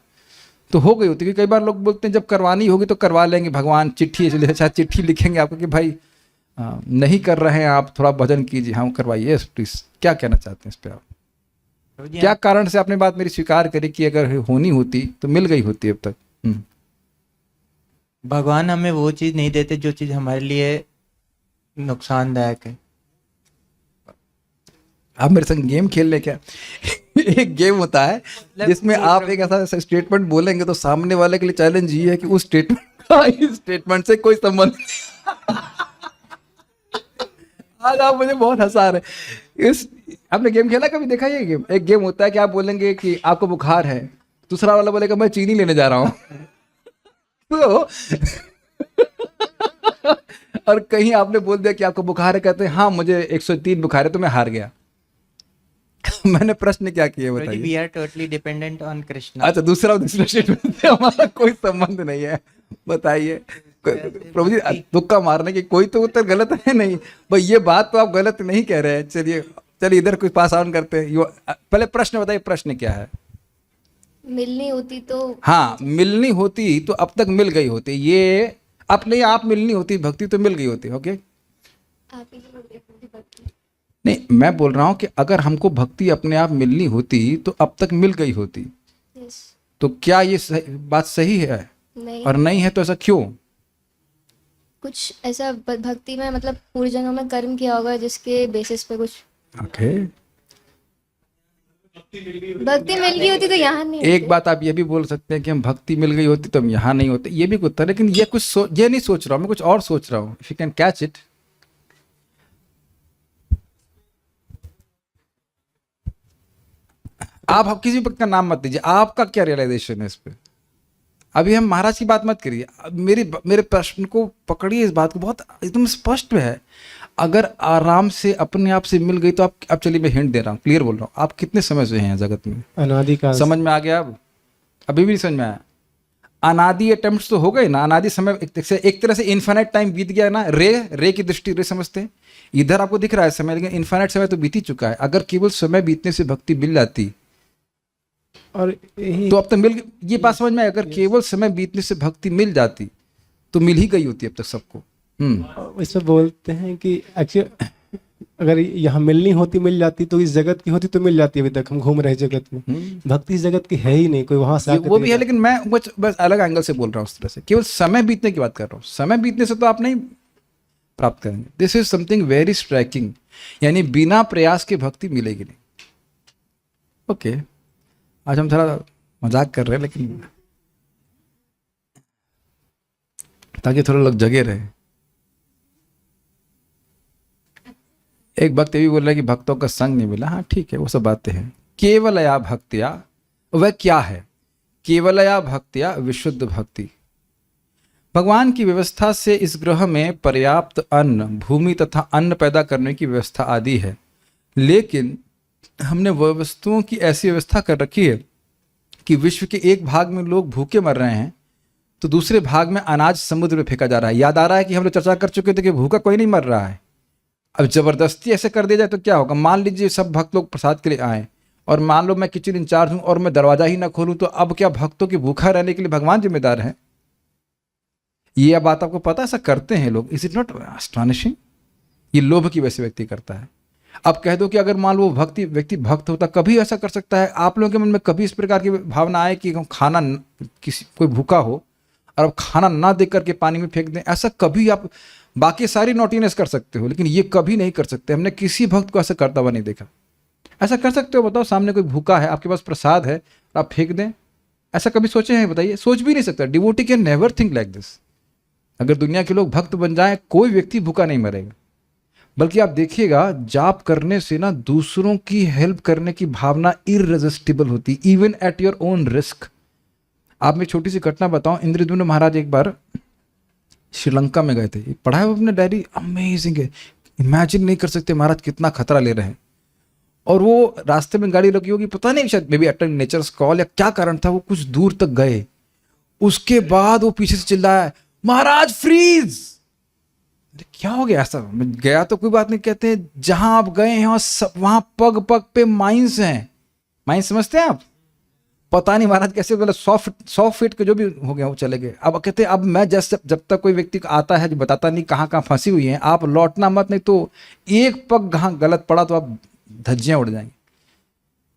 तो हो गई होती। कि कई बार लोग बोलते हैं जब करवानी होगी तो करवा लेंगे, भगवान चिट्ठी, शायद चिट्ठी लिखेंगे आपको कि भाई नहीं कर रहे हैं आप, थोड़ा भजन कीजिए, हम करवाइए प्लीज। क्या कहना चाहते हैं इस पर आप? क्या कारण से आपने बात मेरी स्वीकार करी कि अगर होनी होती तो मिल गई होती अब तक? भगवान हमें वो चीज नहीं देते जो चीज हमारे लिए नुकसानदायक है। आप मेरे संग गेम खेल ले क्या? एक गेम होता है जिसमें आप एक ऐसा स्टेटमेंट बोलेंगे तो सामने वाले के लिए चैलेंज ये है कि उस स्टेटमेंट का इस स्टेटमेंट से कोई संबंध आज आप मुझे बहुत हंसा रहे। आपने गेम खेला, कभी देखा ये गेम? एक गेम होता है कि आप बोलेंगे कि आपको बुखार है, दूसरा वाला बोलेगा मैं चीनी लेने जा रहा हूं तो और कहीं आपने बोल दिया कि आपको बुखार है, कहते हैं हाँ मुझे 103 बुखार है, तो मैं हार गया मैंने प्रश्न क्या किया बताइए? We are totally dependent on Krishna. अच्छा, दूसरा स्टेटमेंट से हमारा कोई संबंध नहीं है, बताइए। प्रभु जी तुक्का मारने की कोई तो उत्तर गलत है नहीं भाई, ये बात तो आप गलत नहीं कह रहे हैं। चलिए इधर कुछ पास ऑन करते हैं। पहले प्रश्न बताइए, प्रश्न क्या है? मिलनी होती तो, हाँ मिलनी होती तो अब तक मिल गई होती। ये अपने आप मिलनी होती, भक्ति तो मिल गई होती। ओके, आप ही की भक्ति। नहीं, मैं बोल रहा हूं कि अगर हमको भक्ति अपने आप मिलनी होती तो अब तक मिल गई होती। यस। तो क्या ये बात सही है? नहीं। और नहीं है तो ऐसा क्यों? कुछ ऐसा भक्ति में मतलब पूर्व जन्मों में कर्म किया होगा जिसके बेसिस पे कुछ। ओके, भक्ति मिल गई होती तो यहाँ नहीं एक होते। बात आप ये भी बोल सकते हैं कि हम भक्ति मिल गई होती तो हम यहाँ नहीं होते, ये भी कुछ था। लेकिन ये कुछ ये नहीं सोच रहा हूँ मैं, कुछ और सोच रहा हूँ। If you can catch it, आप किसी भक्त का नाम मत दीजिए, आपका क्या रियलाइजेशन है इस पे? अभी हम महाराज की बात मत करिए, मेरे प्रश्न को पकड़िए, इस बात को बहुत एकदम स्पष्ट है। अगर आराम से अपने आप से मिल गई तो आप, अब चलिए मैं हिंट दे रहा हूँ, क्लियर बोल रहा हूँ, आप कितने समय से हैं जगत में? अनादि काल से। समझ में आ गया? अब अभी भी नहीं समझ में आया? अनादि अटेम्प्ट्स तो हो गए ना, अनादि समय एक तरह से इन्फिनिट टाइम बीत गया ना। रे की दृष्टि रे समझते हैं, इधर आपको दिख रहा है समय, लेकिन इन्फिनिट समय तो बीत ही चुका है। अगर केवल समय बीतने से भक्ति मिल जाती और यही तो अब तक मिल, ये बात समझ में आए? अगर केवल समय बीतने से भक्ति मिल जाती तो मिल ही गई होती अब तक सबको। इसमें बोलते हैं कि एक्चुअली अगर यहाँ मिलनी होती मिल जाती तो इस जगत की होती तो मिल जाती। अभी तक हम घूम रहे जगत में, भक्ति इस जगत की है ही नहीं, कोई वहां से आके वो भी है, लेकिन मैं बस अलग एंगल से बोल रहा हूँ। उस तरह से केवल समय बीतने की बात कर रहा हूँ, समय बीतने से तो आप नहीं प्राप्त करेंगे। This is something very striking, यानी बिना प्रयास के भक्ति मिलेगी नहीं। ओके, आज हम थोड़ा मजाक कर रहे हैं, लेकिन ताकि थोड़ा लोग जगे रहे। एक भक्त ये भी बोल रहा है कि भक्तों का संग नहीं मिला। हाँ ठीक है, वो सब बातें हैं। केवलया भक्तिया, वह क्या है? केवलया भक्तिया विशुद्ध भक्ति। भगवान की व्यवस्था से इस ग्रह में पर्याप्त अन्न, भूमि तथा अन्न पैदा करने की व्यवस्था आदि है, लेकिन हमने वह वस्तुओं की ऐसी व्यवस्था कर रखी है कि विश्व के एक भाग में लोग भूखे मर रहे हैं तो दूसरे भाग में अनाज समुद्र में फेंका जा रहा है। याद आ रहा है कि हम लोग चर्चा कर चुके थे कि भूखा कोई नहीं मर रहा है। अब जबरदस्ती ऐसे कर दिया जाए तो क्या होगा? मान लीजिए सब भक्त लोग प्रसाद के लिए आए और मान लो मैं किचन इंचार्ज हूं और मैं दरवाजा ही ना खोलूं, तो अब क्या भक्तों की भूखा रहने के लिए भगवान जिम्मेदार है? ये बात आपको पता है, ऐसा करते हैं लोग। Is it not astonishing? ये लोभ की वजह से व्यक्ति करता है। अब कह दो कि अगर मान लो व्यक्ति भक्त होता, कभी ऐसा कर सकता है? आप लोगों के मन में कभी इस प्रकार की भावना आए कि खाना कोई भूखा हो और अब खाना ना दे करके पानी में फेंक दें? ऐसा कभी आप, बाकी सारी नोटिनेस कर सकते हो लेकिन ये कभी नहीं कर सकते। हमने किसी भक्त को ऐसा करता हुआ नहीं देखा। ऐसा कर सकते हो? बताओ, सामने कोई भूखा है, आपके पास प्रसाद है, आप फेंक दें? ऐसा कभी सोचे हैं? बताइए, सोच भी नहीं सकता। Devotee can never think like this. अगर दुनिया के लोग भक्त बन जाएं, कोई व्यक्ति भूखा नहीं मरेगा। बल्कि आप देखिएगा, जाप करने से ना दूसरों की हेल्प करने की भावना इररेजिस्टिबल होती, even at your own risk. आप मैं छोटी सी घटना बताऊं। इंद्रद्युम्न महाराज एक बार श्रीलंका में गए थे। पढ़ा है अपने डायरी, अमेजिंग है। इमेजिन नहीं कर सकते महाराज कितना खतरा ले रहे हैं। और वो रास्ते में गाड़ी रुकी होगी, पता नहीं, शायद may be attend nature's call या क्या कारण था, वो कुछ दूर तक गए। उसके बाद वो पीछे से चिल्लाया, महाराज फ्रीज। क्या हो गया? ऐसा गया तो कोई बात नहीं, कहते हैं जहां आप गए हैं वहां पग पग पे माइंस हैं। माइंस समझते हैं आप? पता नहीं महाराज कैसे, मतलब 100 फीट के जो भी हो गया वो चले गए। अब कहते हैं अब मैं जब तक कोई व्यक्ति आता है जो बताता नहीं कहाँ कहाँ फंसी हुई है, आप लौटना मत, नहीं तो एक पग कहाँ गलत पड़ा तो आप धज्जियां उड़ जाएंगी।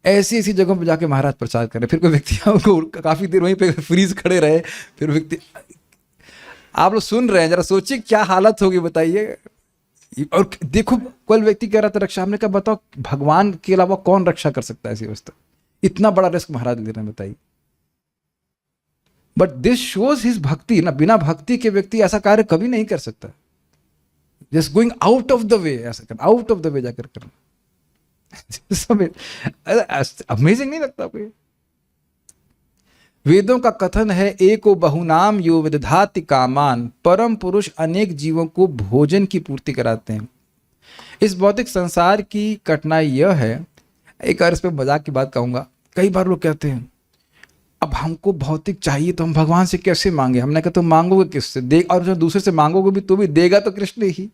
ऐसी ऐसी जगहों पर जाके महाराज प्रचार करें। फिर कोई व्यक्ति आपको काफी देर वहीं पे फ्रीज खड़े रहे, फिर व्यक्ति, आप लोग सुन रहे हैं, जरा सोचिए क्या हालत होगी, बताइए। और देखो, कोई व्यक्ति कह रहा था रक्षा, हमने कहा बताओ भगवान के अलावा कौन रक्षा कर सकता है ऐसी अवस्था? इतना बड़ा रिस्क महाराज ले रहे हैं, बताइए। बट दिस शोज हिज भक्ति ना। बिना भक्ति के व्यक्ति ऐसा कार्य कभी नहीं कर सकता। Just going out of the way, ऐसा करना, आउट ऑफ द वे जाकर करना। अमेजिंग नहीं लगता आपको? वेदों का कथन है, एको बहुनाम यो विदधाति कामान। परम पुरुष अनेक जीवों को भोजन की पूर्ति कराते हैं। इस भौतिक संसार की कठिनाई यह है, एक और इस पे मजाक की बात कहूंगा, कई बार लोग कहते हैं अब हमको भौतिक चाहिए तो हम भगवान से कैसे मांगे? हमने कहा तो मांगोगे किससे? दे, और जो दूसरे से मांगोगे भी तो भी देगा तो कृष्ण ही।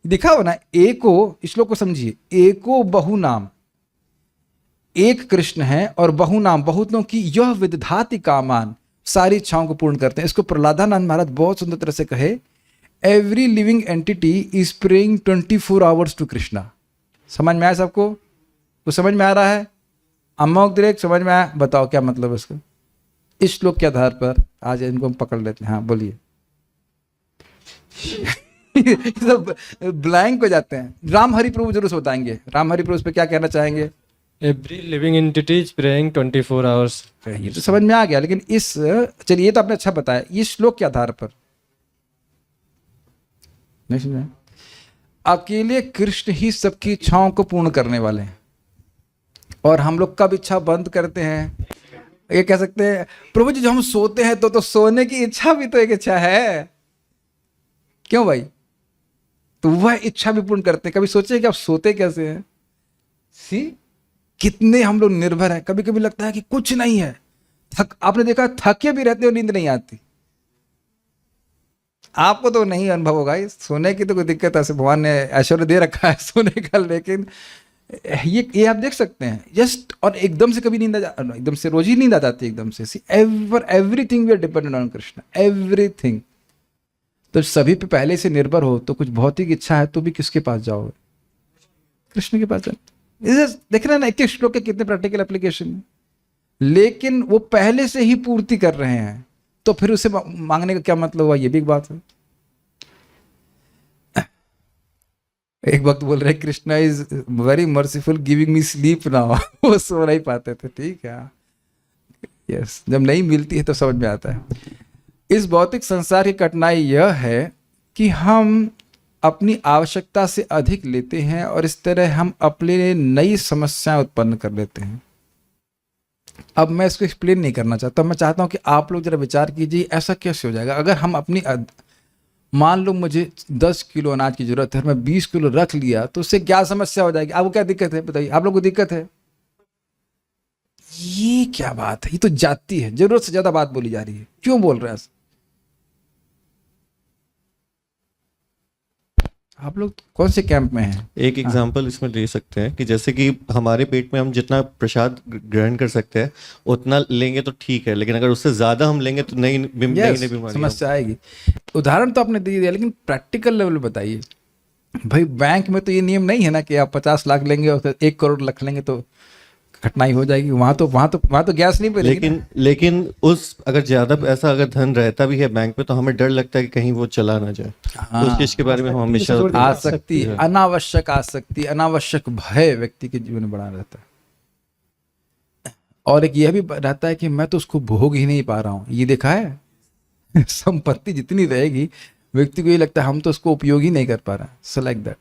दिखा हो ना, एको, श्लोक को समझिए, एको बहुनाम, एक कृष्ण है और बहुनाम, बहुतों की यह विदधाति कामान, सारी इच्छाओं को पूर्ण करते हैं। इसको प्रहलादानंद महाराज बहुत सुंदर तरह से कहे, every living entity is praying 24 hours to Krishna. समझ में आया सबको? कुछ समझ में आ रहा है? अम्मा उद्रेक समझ में आया? बताओ क्या मतलब इसका? इस श्लोक के आधार पर आज इनको हम पकड़ लेते हैं। हाँ बोलिए। सब ब्लैंक हो जाते हैं। राम हरि प्रभु जरूर बताएंगे। राम हरि प्रभु इस पे क्या कहना चाहेंगे? Every living entity is praying 24 hours. ये तो समझ में आ गया, लेकिन इस, चलिए ये तो आपने अच्छा बताया, इस श्लोक के आधार पर नहीं समझा? अकेले कृष्ण ही सबकी इच्छाओं को पूर्ण करने वाले हैं। और हम लोग कब इच्छा बंद करते हैं? ये कह सकते हैं प्रभु जी जो हम सोते हैं तो सोने की इच्छा भी तो एक इच्छा है, क्यों भाई? तो वह इच्छा भी पूर्ण करते हैं। कभी सोचे कि आप सोते कैसे हैं? सी कितने हम लोग निर्भर हैं। कभी कभी लगता है कि कुछ नहीं है, आपने देखा थके भी रहते हो, नींद नहीं आती। आपको तो नहीं अनुभव होगा, सोने की तो कोई दिक्कत है, भगवान ने ऐश्वर्य दे रखा है सोने का, लेकिन ये आप देख सकते हैं जस्ट, और एकदम से कभी नींद एकदम से रोज ही नींद आ जाती है एकदम से। See everything we are dependent on Krishna, everything. तो सभी पे पहले से निर्भर हो तो कुछ भौतिक इच्छा है तो भी किसके पास जाओगे? कृष्ण के पास जाओ। देख रहे हैं ना एक एक श्लोक के कितने प्रैक्टिकल एप्लीकेशन है, लेकिन वो पहले से ही पूर्ति कर रहे हैं, तो फिर उसे मांगने का क्या मतलब हुआ? ये भी एक बात है। एक वक्त बोल रहे Krishna is very merciful giving me sleep now. वो सो नहीं पाते थे, ठीक है, यस, जब नहीं मिलती है तो समझ में आता है। इस भौतिक संसार की कठिनाई यह है कि हम अपनी आवश्यकता से अधिक लेते हैं और इस तरह हम अपने लिए नई समस्याएं उत्पन्न कर लेते हैं। अब मैं इसको एक्सप्लेन नहीं करना चाहता, मैं चाहता हूं कि आप लोग जरा विचार कीजिए ऐसा कैसे हो जाएगा। अगर हम अपनी, मान लो मुझे 10 किलो अनाज की जरूरत है, मैं 20 किलो रख लिया, तो उससे क्या समस्या हो जाएगी? आपको क्या दिक्कत है बताइए? आप लोग को दिक्कत है? ये क्या बात है? ये तो जाती है, जरूरत से ज्यादा बात बोली जा रही है। क्यों बोल रहे हैं? आप लोग कौन से कैंप में हैं? एक एग्जांपल इसमें दे सकते हैं कि जैसे कि हमारे पेट में हम जितना प्रसाद ग्रहण कर सकते हैं उतना लेंगे तो ठीक है, लेकिन अगर उससे ज्यादा हम लेंगे तो नई बीमारी समस्या आएगी। उदाहरण तो आपने दे दिया, लेकिन प्रैक्टिकल लेवल बताइए भाई। बैंक में तो ये नियम नहीं है ना कि आप 50 लाख लेंगे और 1 करोड़ रख लेंगे तो कठिनाई हो जाएगी। वहां तो गैस नहीं मिलेगी। लेकिन उस अगर ज्यादा पैसा अगर धन रहता भी है बैंक में तो हमें डर लगता है कि कहीं वो चला ना जाए। उस चीज के बारे में हम हमेशा आसक्ति, अनावश्यक आसक्ति, अनावश्यक भय व्यक्ति के जीवन में बना रहता है। और एक यह भी रहता है कि मैं तो उसको भोग ही नहीं पा रहा हूं। ये देखा है संपत्ति जितनी रहेगी व्यक्ति को ये लगता है हम तो उसको उपयोग ही नहीं कर पा रहा। सो लाइक दैट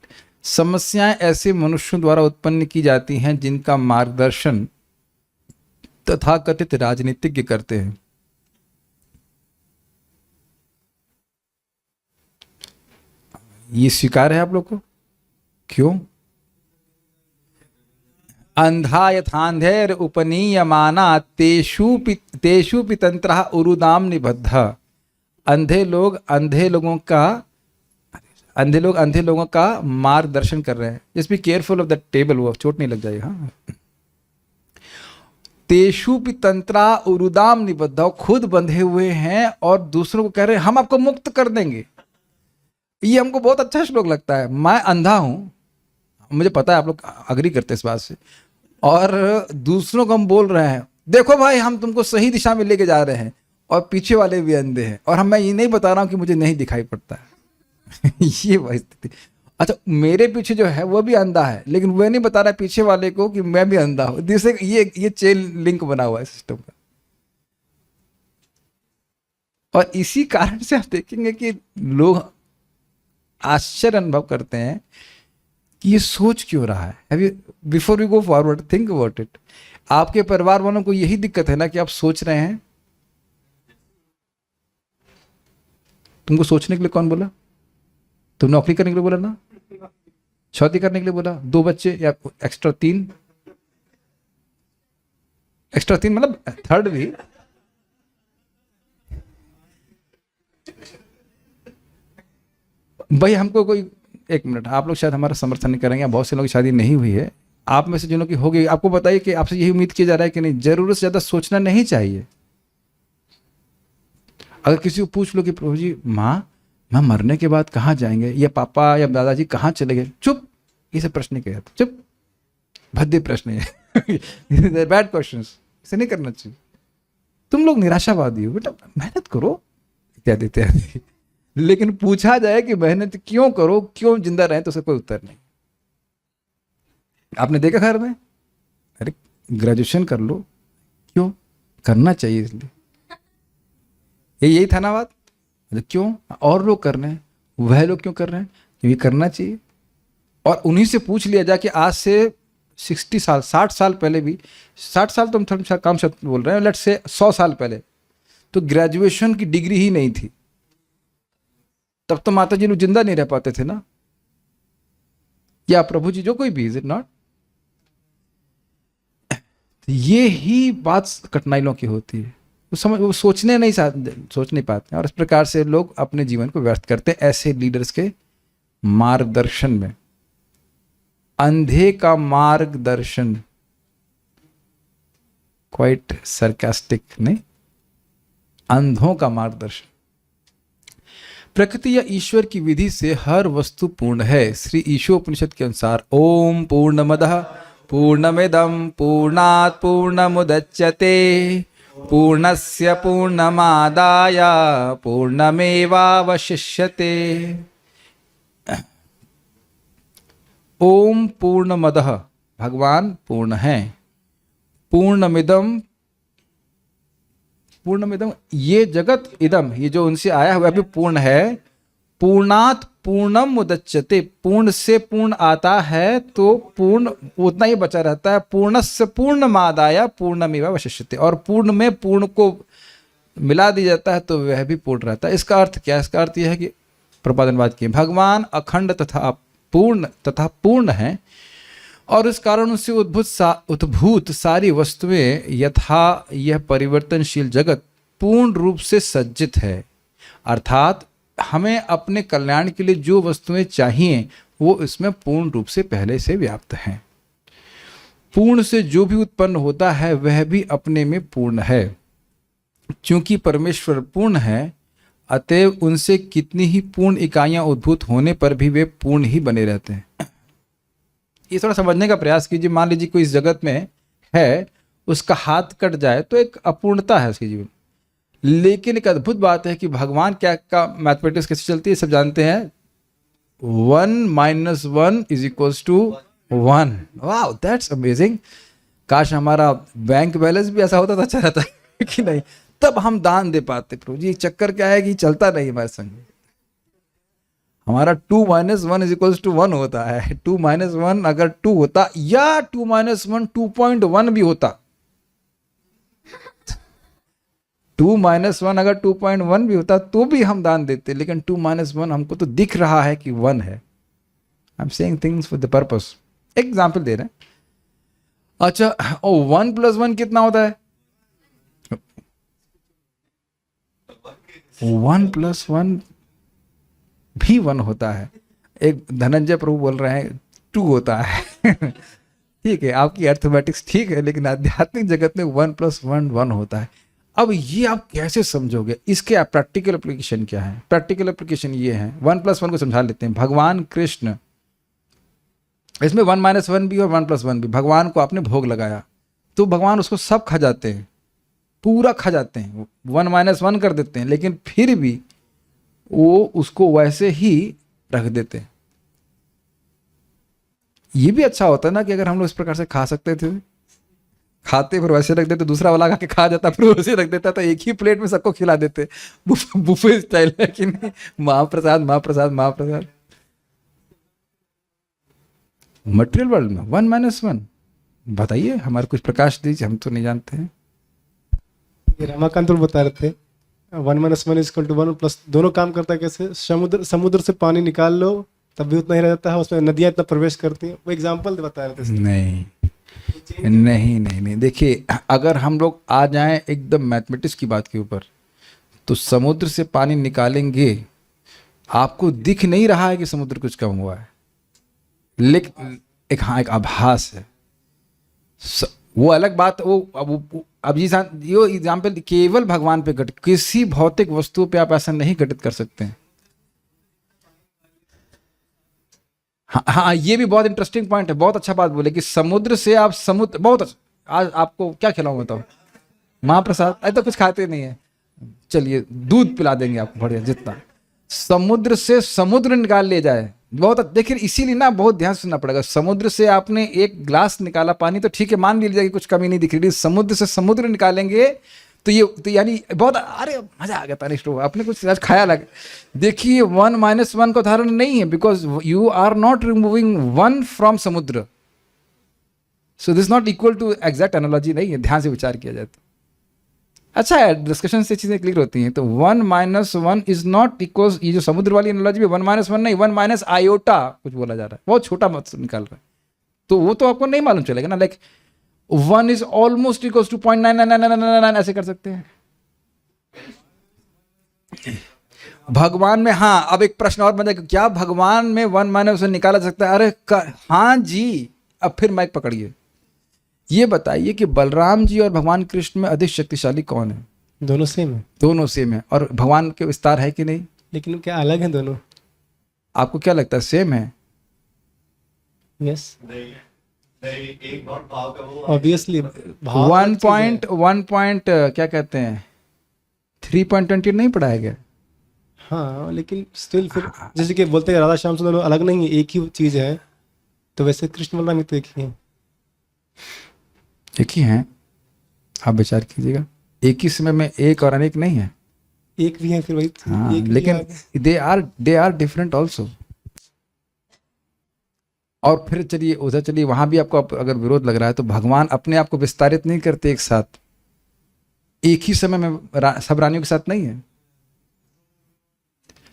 समस्याएं ऐसे मनुष्यों द्वारा उत्पन्न की जाती हैं जिनका मार्गदर्शन तथाकथित राजनीतिज्ञ करते हैं। ये स्वीकार है आप लोग को? क्यों? अंधा यथांधेर उपनीयमाना तेषु पितंत्रः उरुदाम निबद्ध। अंधे लोग अंधे लोगों का मार्गदर्शन कर रहे हैं। Just be careful of the table, वो चोट नहीं लग जाएगा। हाँ, तेषु पितंत्रा उरुदाम निबद्ध, खुद बंधे हुए हैं और दूसरों को कह रहे हैं हम आपको मुक्त कर देंगे। ये हमको बहुत अच्छा श्लोक लगता है। मैं अंधा हूं, मुझे पता है आप लोग अग्री करते हैं इस बात से, और दूसरों को हम बोल रहे हैं देखो भाई हम तुमको सही दिशा में लेके जा रहे हैं, और पीछे वाले भी अंधे हैं और मैं ये नहीं बता रहा हूं कि मुझे नहीं दिखाई पड़ता है। ये वही स्थिति। अच्छा, मेरे पीछे जो है वो भी अंधा है, लेकिन वह नहीं बता रहा पीछे वाले को कि मैं भी अंधा हूं। जिससे ये चेन लिंक बना हुआ है सिस्टम का। और इसी कारण से आप देखेंगे कि लोग आश्चर्य अनुभव करते हैं कि ये सोच क्यों रहा है। Before we go forward think about it. आपके परिवार वालों को यही दिक्कत है ना कि आप सोच रहे हैं। तुमको सोचने के लिए कौन बोला? तुम नौकरी करने के लिए बोला ना, शादी करने के लिए बोला, 2 बच्चे या एक्स्ट्रा 3 मतलब 3rd भी। भाई हमको कोई, एक मिनट, आप लोग शायद हमारा समर्थन नहीं करेंगे, बहुत से लोगों की शादी नहीं हुई है। आप में से जिन्हों की होगी, आपको बताइए कि आपसे यही उम्मीद किया जा रहा है कि नहीं, जरूरत से ज्यादा सोचना नहीं चाहिए। अगर किसी को पूछ लो कि प्रभु जी माँ मैं मरने के बाद कहाँ जाएंगे, या पापा या दादाजी कहाँ चले गए, चुप, ये सब प्रश्न किया, चुप, भद्दे प्रश्न है। बैड क्वेश्चंस, इसे नहीं करना चाहिए। तुम लोग निराशावादी हो, बेटा मेहनत करो इत्यादि इत्यादि। लेकिन पूछा जाए कि मेहनत क्यों करो, क्यों जिंदा रहे, तो उसका कोई उत्तर नहीं। आपने देखा घर में, अरे ग्रेजुएशन कर लो, क्यों करना चाहिए इसलिए। यही था ना बात, क्यों और लोग कर रहे हैं, वह लोग क्यों कर रहे हैं, क्योंकि करना चाहिए। और उन्हीं से पूछ लिया जाए कि आज से 60 साल 60 साल पहले भी, 60 साल तो हम थोड़ा कम शब्द बोल रहे हैं, लेट्स से 100 साल पहले तो ग्रेजुएशन की डिग्री ही नहीं थी। तब तो माता जी लोग जिंदा नहीं रह पाते थे ना, या प्रभु जी, जो कोई भी, इज इट नॉट? ये ही बात कठिनाइयों की होती है, वो सोच नहीं पाते, और इस प्रकार से लोग अपने जीवन को व्यर्थ करते हैं ऐसे लीडर्स के मार्गदर्शन में। अंधे का मार्गदर्शन, क्वाइट सरकास्टिक नहीं, अंधों का मार्गदर्शन। प्रकृति या ईश्वर की विधि से हर वस्तु पूर्ण है। श्री ईशोपनिषद के अनुसार ओम पूर्णमदः पूर्णमिदं पूर्णात् पूर्णमुदच्यते पूर्णस्य पूर्णमादाय पूर्णमेवावशिष्यते। ओम पूर्णमदः, भगवान पूर्ण हैं। पूर्णमिदं, पूर्णमिदं, ये जगत इदम, ये जो उनसे आया हुआ भी पूर्ण है। पूर्णात् पूर्णम मुदच्यते, पूर्ण से पूर्ण आता है तो पूर्ण उतना ही बचा रहता है। पूर्णस्य पूर्णमादाय पूर्णमेवावशिष्यते, और पूर्ण में पूर्ण को मिला दिया जाता है तो वह भी पूर्ण रहता है। इसका अर्थ क्या है? इसका अर्थ यह है कि प्रपादनवाद की भगवान अखंड तथा पूर्ण हैं, और इस कारण उससे उद्भूत सारी वस्तुएं यथा यह परिवर्तनशील जगत पूर्ण रूप से सज्जित है। अर्थात हमें अपने कल्याण के लिए जो वस्तुएं चाहिए वो इसमें पूर्ण रूप से पहले से व्याप्त हैं। पूर्ण से जो भी उत्पन्न होता है वह भी अपने में पूर्ण है। क्योंकि परमेश्वर पूर्ण है, अतएव उनसे कितनी ही पूर्ण इकाइयां उद्भूत होने पर भी वे पूर्ण ही बने रहते हैं। ये थोड़ा समझने का प्रयास कीजिए। मान लीजिए कोई इस जगत में है, उसका हाथ कट जाए तो एक अपूर्णता है उसके जीवन, लेकिन एक अद्भुत बात है कि भगवान क्या का मैथमेटिक्स कैसे चलती है सब जानते हैं। 1 - 1 = 1। Wow, that's amazing. काश हमारा बैंक बैलेंस भी ऐसा होता तो अच्छा रहता है कि नहीं, तब हम दान दे पाते। प्रभु जी, चक्कर क्या है कि चलता नहीं हमारे संग। हमारा 2 - 1 = 1 होता है। 2 - 1 अगर 2 होता, या 2 - 1 2.1 भी होता, 2 - 1 अगर 2.1 भी होता तो भी हम दान देते, लेकिन 2 - 1 हमको तो दिख रहा है कि 1 है। I am saying things with the purpose. Example दे रहे हैं। अच्छा, 1 + 1 कितना होता है? 1 + 1 भी 1 होता है। एक धनंजय प्रभु बोल रहे हैं 2 होता है। ठीक है, आपकी अर्थमेटिक्स ठीक है, लेकिन आध्यात्मिक जगत में 1 + 1 1 होता है। अब ये आप कैसे समझोगे? इसके प्रैक्टिकल एप्लीकेशन क्या है? प्रैक्टिकल एप्लीकेशन ये है, 1 + 1 को समझा लेते हैं। भगवान कृष्ण, इसमें 1 - 1 भी और 1 + 1 भी। भगवान को आपने भोग लगाया तो भगवान उसको सब खा जाते हैं, पूरा खा जाते हैं, 1 - 1 कर देते हैं, लेकिन फिर भी वो उसको वैसे ही रख देते हैं। ये भी अच्छा होता है ना कि अगर हम लोग इस प्रकार से खा सकते थे, खाते फिर वैसे रख देते, दूसरा वाला खा के खा जाता फिर वैसे रख देता, तो एक ही प्लेट में सबको खिला देते। बुफे स्टाइल है कि नहीं, महाप्रसाद महाप्रसाद महाप्रसाद। मटेरियल वर्ल्ड में 1 - 1, बताइए, हमारे कुछ प्रकाश दीजिए, हम तो नहीं जानते हैं। ये रमाकांत बता रहे थे 1 - 1 = 1 प्लस दोनों काम करता है कैसे? समुद्र से पानी निकाल लो तब भी उतना ही रह जाता है, उसमें नदियां इतना प्रवेश करती हैं। वो एग्जाम्पल बता रहे थे। नहीं, देखिए, अगर हम लोग आ जाएं एकदम मैथमेटिक्स की बात के ऊपर, तो समुद्र से पानी निकालेंगे, आपको दिख नहीं रहा है कि समुद्र कुछ कम हुआ है, लेकिन एक आभास है। वो अलग बात। वो अब ये एग्जाम्पल केवल भगवान पे घटित, किसी भौतिक वस्तु पे आप ऐसा नहीं घटित कर सकते हैं। हाँ, ये भी बहुत इंटरेस्टिंग पॉइंट है। बहुत अच्छा बात बोले कि समुद्र से आप बहुत अच्छा। आज आपको क्या खिलाऊं बताओ? महाप्रसाद। अरे तो कुछ खाते नहीं है, चलिए दूध पिला देंगे आपको बढ़िया जितना। समुद्र से समुद्र निकाल ले जाए, बहुत देखिए, इसीलिए ना बहुत ध्यान सुनना पड़ेगा। समुद्र से आपने एक ग्लास निकाला पानी तो ठीक है, मान लीजिए कि कुछ कमी नहीं दिख रही। समुद्र से समुद्र निकालेंगे तो ये तो यानी बहुत, अरे मजा आ गया तनिष्ठ, आपने कुछ आज खाया लगे। देखिए 1 - 1 का उदाहरण नहीं है, because you are not removing 1 from समुद्र। So this not equal to exact analogy नहीं है, ध्यान से विचार किया जाए तो अच्छा है, डिस्कशन से चीज़ें क्लियर होती हैं। तो 1 - 1 इज नॉट इक्वल, ये जो समुद्र वाली एनालॉजी में 1 - 1 नहीं, 1 - आयोटा कुछ बोला जा रहा है, बहुत छोटा मत निकाल रहा है, तो वो तो आपको नहीं मालूम चलेगा ना। Like 1 is almost equal to 0.999999 ऐसे कर सकते हैं भगवान में। हाँ, अब एक प्रश्न और बन जाएगा, क्या भगवान में 1 - 1 निकाला जा सकता है? अरे हाँ जी। अब फिर माइक पकड़िए, ये बताइए कि बलराम जी और भगवान कृष्ण में अधिक शक्तिशाली कौन है? दोनों सेम है, दोनों सेम है। और भगवान के विस्तार है कि नहीं? लेकिन क्या अलग है दोनों? आपको क्या लगता है, सेम है? Yes, obviously. 1 पॉइंट क्या कहते हैं 3.20 नहीं पढ़ाया गया? हाँ, लेकिन स्टिल फिर जैसे कि बोलते हैं राधा श्याम सुंदर दोनों अलग नहीं है, एक ही चीज है, तो वैसे कृष्ण बलराम भी तो एक ही है। एक ही हैं, आप विचार कीजिएगा, एक ही समय में एक और अनेक नहीं है। एक भी है फिर वही। हाँ, एक भी लेकिन है। They are different also. और फिर चलिए उधर चलिए, वहां भी आपको अगर विरोध लग रहा है तो भगवान अपने आप को विस्तारित नहीं करते एक साथ, एक ही समय में सब रानियों के साथ नहीं है।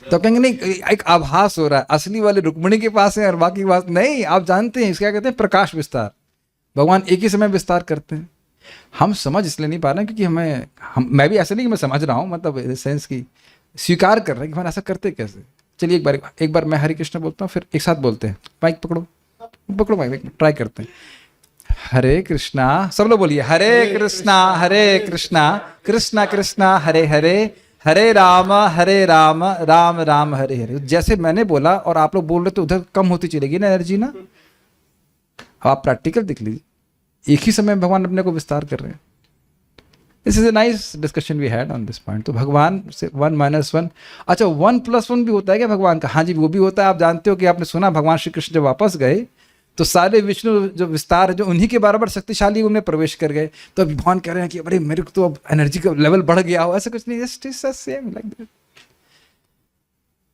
तो कहेंगे नहीं, एक आभास हो रहा है, असली वाले रुक्मिणी के पास है और बाकी के पास नहीं। आप जानते हैं इसका कहते हैं प्रकाश विस्तार, भगवान एक ही समय विस्तार करते हैं। हम समझ इसलिए नहीं पा रहे हैं क्योंकि मैं भी ऐसा नहीं कि मैं समझ रहा हूँ, मतलब सेंस की स्वीकार कर रहे हैं कि भगवान ऐसा करते कैसे। चलिए एक बार मैं हरे कृष्ण बोलता हूँ, फिर एक साथ बोलते हैं। माइक पकड़ो माइक, ट्राई करते हैं। हरे कृष्णा, सब लोग बोलिए, हरे कृष्णा कृष्णा कृष्णा हरे हरे, हरे राम राम राम हरे हरे। जैसे मैंने बोला और आप लोग बोल रहे तो उधर कम होती चलेगी ना एनर्जी ना। अब आप प्रैक्टिकल देख लीजिए, एक ही समय में भगवान अपने को विस्तार कर रहे हैं। This is a nice discussion we had on this point. तो भगवान से 1 - 1, अच्छा 1+1 भी होता है क्या भगवान का? हाँ जी, वो भी होता है। आप जानते हो कि आपने सुना भगवान श्री कृष्ण जब वापस गए तो सारे विष्णु जो विस्तार है जो उन्हीं के बराबर शक्तिशाली उनमें प्रवेश कर गए। तो अब भगवान कह रहे हैं कि अरे मेरे को तो अब एनर्जी का लेवल बढ़ गया हो, ऐसा कुछ नहीं, just is same like that.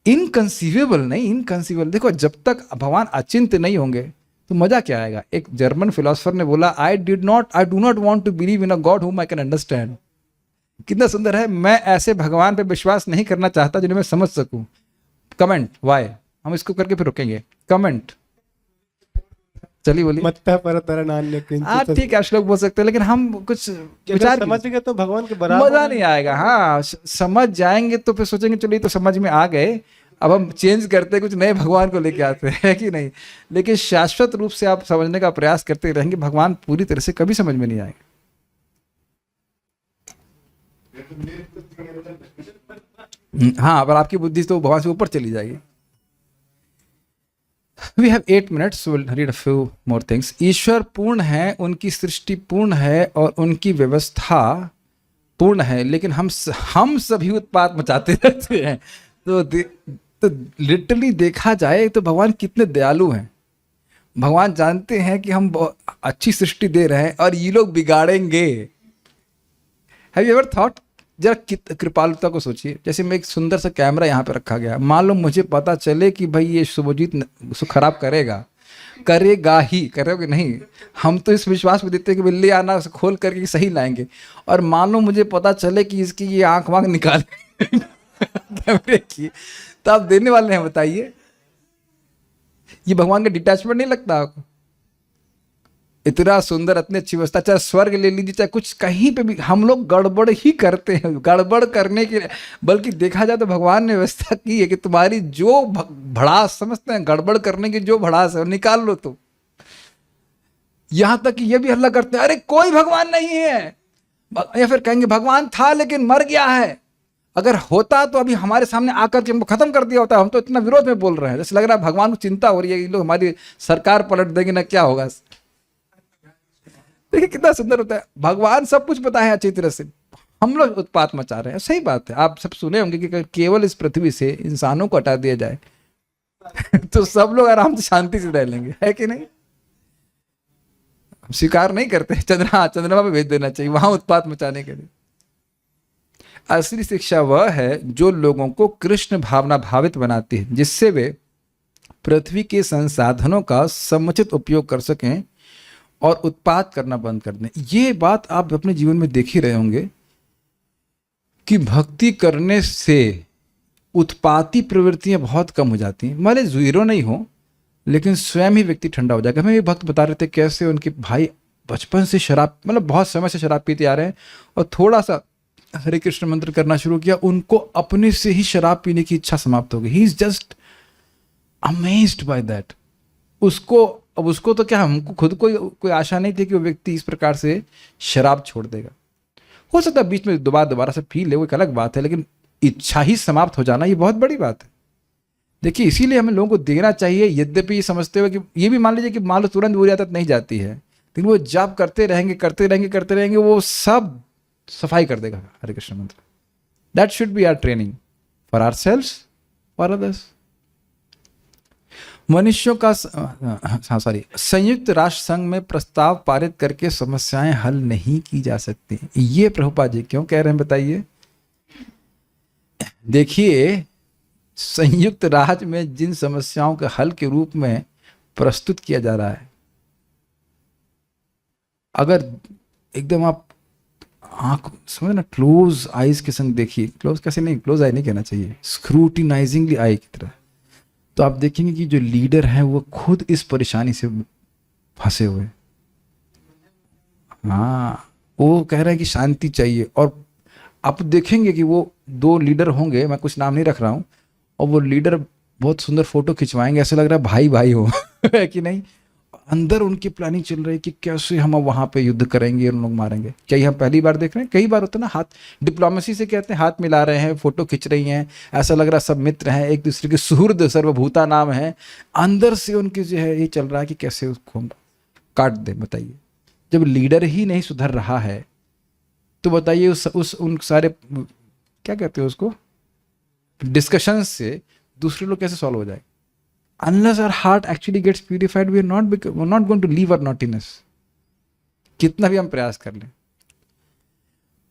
Inconceivable नहीं, इनकंसीवेबल। देखो, जब तक भगवान अचिंत्य नहीं होंगे तो मजा क्या आएगा। एक जर्मन फिलोसोफर ने बोला, I do not want to believe in a god whom I can understand. कितना सुंदर है, मैं ऐसे भगवान पे विश्वास नहीं करना चाहता जिन्हें मैं समझ सकूं। कमेंट वाई, हम इसको करके फिर रुकेंगे। कमेंट, चलिए बोलिए। मत्तः परतरं नान्यत् आप ठीक है, श्लोक बोल सकते हैं, लेकिन हम कुछ विचार समझ गए तो भगवान के बराबर मजा नहीं आएगा। हाँ, समझ जाएंगे तो फिर सोचेंगे चलिए तो समझ में आ गए, अब हम चेंज करते कुछ नए भगवान को लेके आते हैं कि नहीं। लेकिन शाश्वत रूप से आप समझने का प्रयास करते रहेंगे, भगवान पूरी तरह से कभी समझ में नहीं आएगा। हाँ, पर आपकी बुद्धि तो भगवान से ऊपर चली जाएगी। We have 8 minutes, so we'll read a few more things. ईश्वर पूर्ण है, उनकी सृष्टि पूर्ण है और उनकी व्यवस्था पूर्ण है, लेकिन हम सभी उत्पात मचाते रहते हैं। तो लिटरली देखा जाए तो भगवान कितने दयालु हैं। भगवान जानते हैं कि हम अच्छी सृष्टि दे रहे हैं और ये लोग बिगाड़ेंगे। Have you ever thought? जरा कृपालुता को सोचिए। जैसे मैं एक सुंदर सा कैमरा यहाँ पे रखा गया, मान लो मुझे पता चले कि भाई ये शुभजीत उसको खराब करेगा ही, करोगे नहीं। हम तो इस विश्वास में देते हैं कि बिल्ली आना उसे खोल करके सही लाएंगे। और मान लो मुझे पता चले कि इसकी ये आंख वाँख निकाले कैमरे की, तो आप देने वाले हैं, बताइए। ये भगवान का डिटैचमेंट नहीं लगता आपको? इतना सुंदर, इतनी अच्छी व्यवस्था, चाहे स्वर्ग ले लीजिए, चाहे कुछ कहीं पे भी, हम लोग गड़बड़ ही करते हैं। गड़बड़ करने के, बल्कि देखा जाए तो भगवान ने व्यवस्था की है कि तुम्हारी जो भड़ास समझते हैं, गड़बड़ करने की जो भड़ास है निकाल लो। तो यहां तक कि ये भी हल्ला करते हैं, अरे कोई भगवान नहीं है, या फिर कहेंगे भगवान था लेकिन मर गया है। अगर होता तो अभी हमारे सामने आकर के हमको खत्म कर दिया होता। हम तो इतना विरोध में बोल रहे हैं, जैसे लग रहा है भगवान को चिंता हो रही है, ये लोग हमारी सरकार पलट देंगे ना, क्या होगा। देखिए कितना सुंदर होता है, भगवान सब कुछ पता है अच्छी तरह से, हम लोग उत्पात मचा रहे हैं। सही बात है, आप सब सुने होंगे कि केवल इस पृथ्वी से इंसानों को हटा दिया जाए तो सब लोग आराम से शांति से रह लेंगे, है कि नहीं। हम स्वीकार नहीं करते, चंद्रमा पे भेज देना चाहिए वहां उत्पात मचाने के लिए। असली शिक्षा वह है जो लोगों को कृष्ण भावना भावित बनाती है, जिससे वे पृथ्वी के संसाधनों का समुचित उपयोग कर सकें और उत्पात करना बंद कर दें। ये बात आप अपने जीवन में देख ही रहे होंगे कि भक्ति करने से उत्पाती प्रवृत्तियां बहुत कम हो जाती हैं। भले जीरो नहीं हो, लेकिन स्वयं ही व्यक्ति ठंडा हो जाएगा। हमें ये भक्त बता रहे थे कैसे उनके भाई बचपन से शराब, मतलब बहुत समय से शराब पीते आ रहे हैं, और थोड़ा सा हरे कृष्ण मंत्र करना शुरू किया, उनको अपने से ही शराब पीने की इच्छा समाप्त हो गई। He is just amazed by that. उसको तो क्या, हमको खुद को कोई आशा नहीं थी कि वो व्यक्ति इस प्रकार से शराब छोड़ देगा। हो सकता है बीच में दोबारा से पी ले, वो एक अलग बात है, लेकिन इच्छा ही समाप्त हो जाना ये बहुत बड़ी बात है। देखिए, इसीलिए हमें लोगों को देना चाहिए, यद्यपि समझते हुए कि ये भी मान लीजिए कि मान लो तुरंत बुरी आदत नहीं जाती है, लेकिन वो जब करते रहेंगे वो सब सफाई कर देगा। हरे कृष्ण मंत्र, that should be our training for ourselves, for others. मनुष्यों का संयुक्त राष्ट्र संघ में प्रस्ताव पारित करके समस्याएं हल नहीं की जा सकती। ये प्रभुपाद जी क्यों कह रहे हैं बताइए? देखिए, संयुक्त राज्य में जिन समस्याओं के हल के रूप में प्रस्तुत किया जा रहा है, अगर एकदम आप आंख समझ ना, क्लोज आईज के संग देखिए, क्लोज कैसे नहीं, क्लोज आई नहीं कहना चाहिए, स्क्रूटिनाइजिंगली आई की तरह, तो आप देखेंगे कि जो लीडर हैं वो खुद इस परेशानी से फंसे हुए। हाँ, वो कह रहे हैं कि शांति चाहिए, और आप देखेंगे कि वो 2 लीडर होंगे, मैं कुछ नाम नहीं रख रहा हूँ, और वो लीडर बहुत सुंदर फोटो खिंचवाएंगे, ऐसा लग रहा है भाई भाई हो है कि नहीं। अंदर उनकी प्लानिंग चल रही है कि कैसे हम वहां पे युद्ध करेंगे और लोग मारेंगे। क्या ये हम पहली बार देख रहे हैं? कई बार होता है ना, हाथ डिप्लोमेसी से कहते हैं, हाथ मिला रहे हैं, फोटो खिंच रही हैं, ऐसा लग रहा है सब मित्र हैं, एक दूसरे के सुहृद सर्वभूता नाम है। अंदर से उनके जो है ये चल रहा है कि कैसे उसको हम काट दें। बताइए, जब लीडर ही नहीं सुधर रहा है तो बताइए उन सारे क्या कहते हैं उसको, डिस्कशंस से दूसरे लोग कैसे सॉल्व हो जाए? Unless our heart actually gets purified, we're not going to leave our naughtiness. कितना भी हम प्रयास कर लें,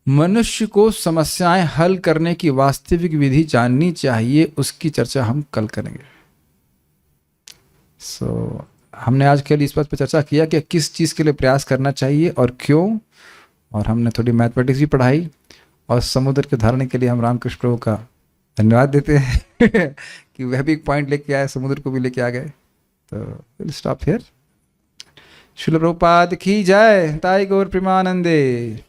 मनुष्य को समस्याएं हल करने की वास्तविक विधि जाननी चाहिए। उसकी चर्चा हम कल करेंगे। हमने आज के लिए इस बात पर चर्चा किया कि किस चीज़ के लिए प्रयास करना चाहिए और क्यों, और हमने थोड़ी मैथमेटिक्स भी पढ़ाई, और समुद्र के धारणे के लिए हम रामकृष्ण प्रभु का धन्यवाद देते हैं कि वह भी एक पॉइंट लेके आए, समुद्र को भी लेके आ गए। तो will stop here. Srila Prabhupada की जय। ताई गौर प्रेमानंदे।